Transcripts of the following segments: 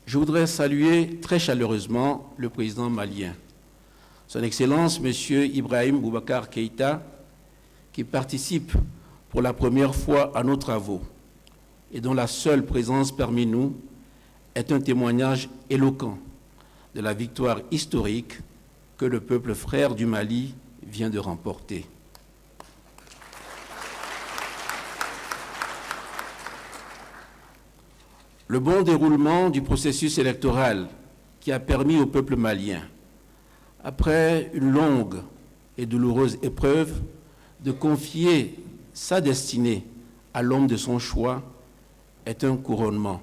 je voudrais saluer très chaleureusement le président malien, Son Excellence M. Ibrahim Boubacar Keïta, qui participe pour la première fois à nos travaux et dont la seule présence parmi nous est un témoignage éloquent de la victoire historique que le peuple frère du Mali vient de remporter. Le bon déroulement du processus électoral qui a permis au peuple malien, après une longue et douloureuse épreuve, de confier sa destinée à l'homme de son choix, est un couronnement,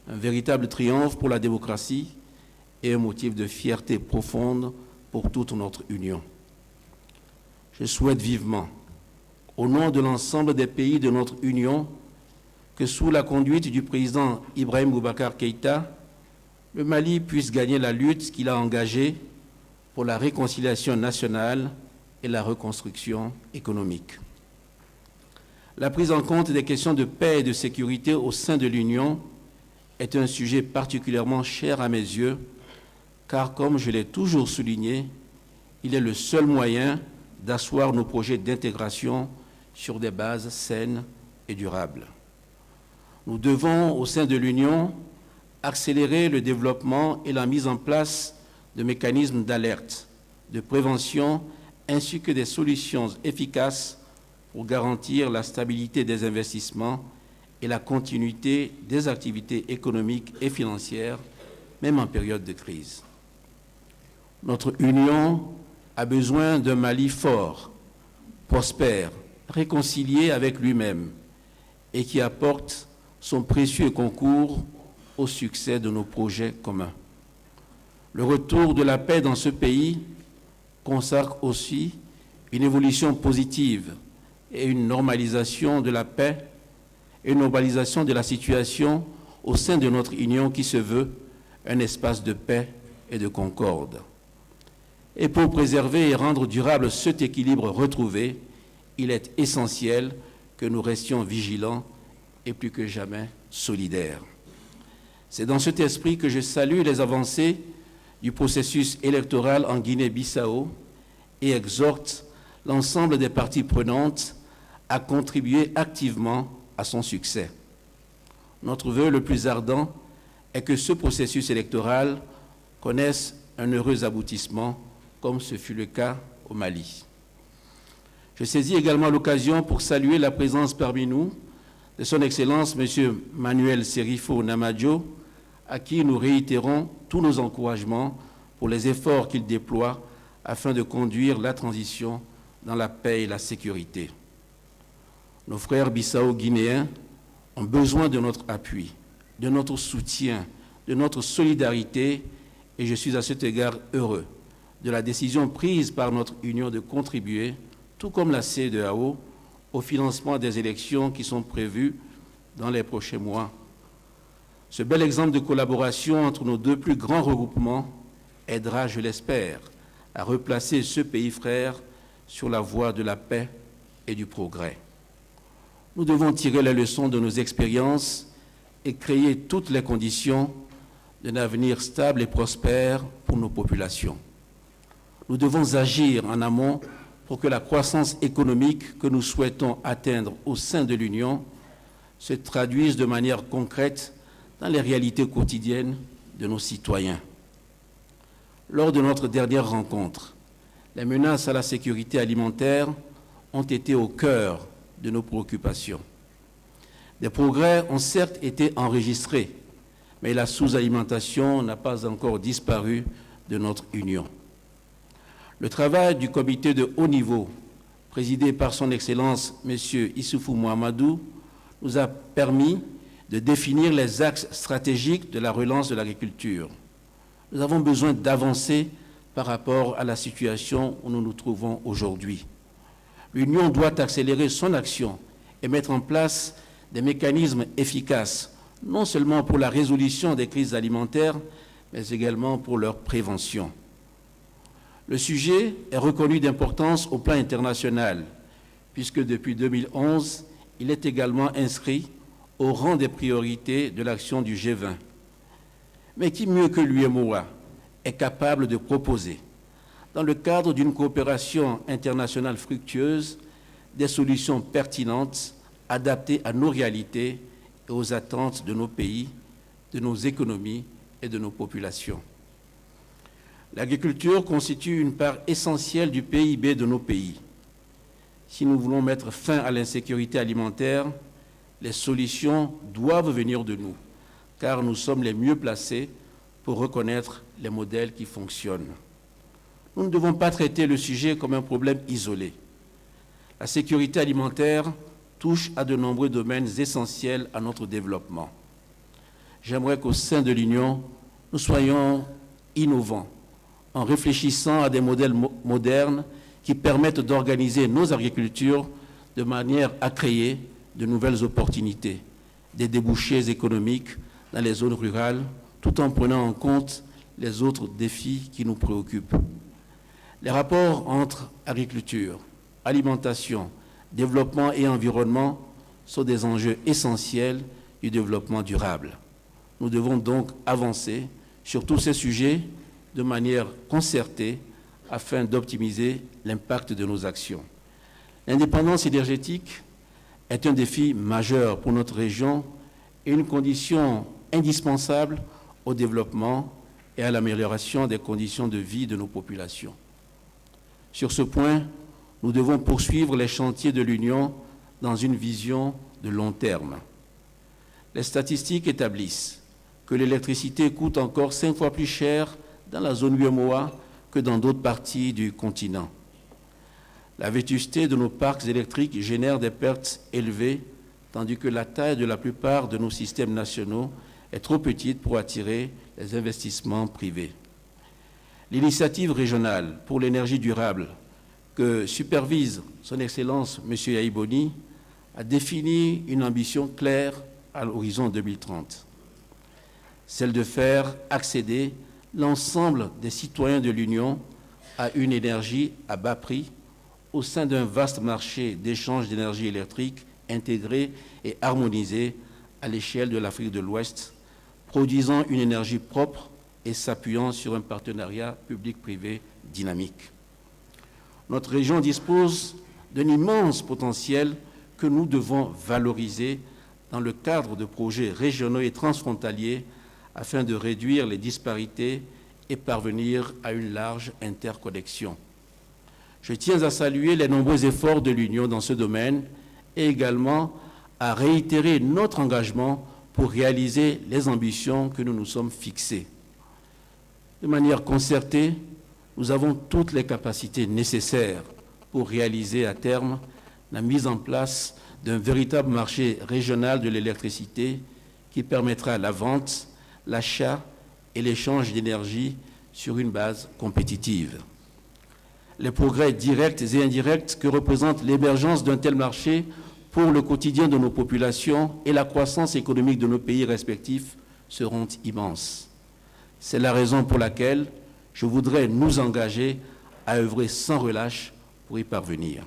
un véritable triomphe pour la démocratie et un motif de fierté profonde pour toute notre Union. Je souhaite vivement, au nom de l'ensemble des pays de notre Union, que sous la conduite du président Ibrahim Boubacar Keïta, le Mali puisse gagner la lutte qu'il a engagée pour la réconciliation nationale et la reconstruction économique. La prise en compte des questions de paix et de sécurité au sein de l'Union est un sujet particulièrement cher à mes yeux, car comme je l'ai toujours souligné, il est le seul moyen d'asseoir nos projets d'intégration sur des bases saines et durables. Nous devons, au sein de l'Union, accélérer le développement et la mise en place de mécanismes d'alerte, de prévention, ainsi que des solutions efficaces pour garantir la stabilité des investissements et la continuité des activités économiques et financières, même en période de crise. Notre Union a besoin d'un Mali fort, prospère, réconcilié avec lui-même et qui apporte son précieux concours au succès de nos projets communs. Le retour de la paix dans ce pays consacre aussi une évolution positive et une normalisation de la paix et une normalisation de la situation au sein de notre Union qui se veut un espace de paix et de concorde. Et pour préserver et rendre durable cet équilibre retrouvé, il est essentiel que nous restions vigilants et plus que jamais solidaires. C'est dans cet esprit que je salue les avancées du processus électoral en Guinée-Bissau et exhorte l'ensemble des parties prenantes à contribuer activement à son succès. Notre vœu le plus ardent est que ce processus électoral connaisse un heureux aboutissement, comme ce fut le cas au Mali. Je saisis également l'occasion pour saluer la présence parmi nous de Son Excellence M. Manuel Serifo Namadjo, à qui nous réitérons tous nos encouragements pour les efforts qu'il déploie afin de conduire la transition dans la paix et la sécurité. Nos frères bissau-guinéens ont besoin de notre appui, de notre soutien, de notre solidarité, et je suis à cet égard heureux de la décision prise par notre Union de contribuer, tout comme la CEDEAO, au financement des élections qui sont prévues dans les prochains mois. Ce bel exemple de collaboration entre nos deux plus grands regroupements aidera, je l'espère, à replacer ce pays frère sur la voie de la paix et du progrès. Nous devons tirer les leçons de nos expériences et créer toutes les conditions d'un avenir stable et prospère pour nos populations. Nous devons agir en amont pour que la croissance économique que nous souhaitons atteindre au sein de l'Union se traduise de manière concrète dans les réalités quotidiennes de nos citoyens. Lors de notre dernière rencontre, les menaces à la sécurité alimentaire ont été au cœur de nos préoccupations. Des progrès ont certes été enregistrés, mais la sous-alimentation n'a pas encore disparu de notre Union. Le travail du comité de haut niveau, présidé par Son Excellence M. Issoufou Mohamedou, nous a permis de définir les axes stratégiques de la relance de l'agriculture. Nous avons besoin d'avancer par rapport à la situation où nous nous trouvons aujourd'hui. L'Union doit accélérer son action et mettre en place des mécanismes efficaces, non seulement pour la résolution des crises alimentaires, mais également pour leur prévention. Le sujet est reconnu d'importance au plan international, puisque depuis 2011, il est également inscrit au rang des priorités de l'action du G20. mais qui, mieux que l'UEMOA, est capable de proposer, dans le cadre d'une coopération internationale fructueuse, des solutions pertinentes, adaptées à nos réalités et aux attentes de nos pays, de nos économies et de nos populations. L'agriculture constitue une part essentielle du PIB de nos pays. Si nous voulons mettre fin à l'insécurité alimentaire, les solutions doivent venir de nous, car nous sommes les mieux placés pour reconnaître les modèles qui fonctionnent. Nous ne devons pas traiter le sujet comme un problème isolé. La sécurité alimentaire touche à de nombreux domaines essentiels à notre développement. J'aimerais qu'au sein de l'Union, nous soyons innovants en réfléchissant à des modèles modernes qui permettent d'organiser nos agricultures de manière à créer de nouvelles opportunités, des débouchés économiques dans les zones rurales, tout en prenant en compte les autres défis qui nous préoccupent. Les rapports entre agriculture, alimentation, développement et environnement sont des enjeux essentiels du développement durable. Nous devons donc avancer sur tous ces sujets de manière concertée afin d'optimiser l'impact de nos actions. L'indépendance énergétique est un défi majeur pour notre région et une condition indispensable au développement et à l'amélioration des conditions de vie de nos populations. Sur ce point, nous devons poursuivre les chantiers de l'Union dans une vision de long terme. Les statistiques établissent que l'électricité coûte encore 5 fois plus cher dans la zone UEMOA que dans d'autres parties du continent. La vétusté de nos parcs électriques génère des pertes élevées, tandis que la taille de la plupart de nos systèmes nationaux est trop petite pour attirer les investissements privés. L'initiative régionale pour l'énergie durable que supervise son Excellence M. Yahi Boni a défini une ambition claire à l'horizon 2030, celle de faire accéder l'ensemble des citoyens de l'Union à une énergie à bas prix au sein d'un vaste marché d'échange d'énergie électrique intégré et harmonisé à l'échelle de l'Afrique de l'Ouest, produisant une énergie propre et s'appuyant sur un partenariat public-privé dynamique. Notre région dispose d'un immense potentiel que nous devons valoriser dans le cadre de projets régionaux et transfrontaliers afin de réduire les disparités et parvenir à une large interconnexion. Je tiens à saluer les nombreux efforts de l'Union dans ce domaine et également à réitérer notre engagement pour réaliser les ambitions que nous nous sommes fixées. De manière concertée, nous avons toutes les capacités nécessaires pour réaliser à terme la mise en place d'un véritable marché régional de l'électricité qui permettra la vente, l'achat et l'échange d'énergie sur une base compétitive. Les progrès directs et indirects que représente l'émergence d'un tel marché pour le quotidien de nos populations et la croissance économique de nos pays respectifs seront immenses. C'est la raison pour laquelle je voudrais nous engager à œuvrer sans relâche pour y parvenir.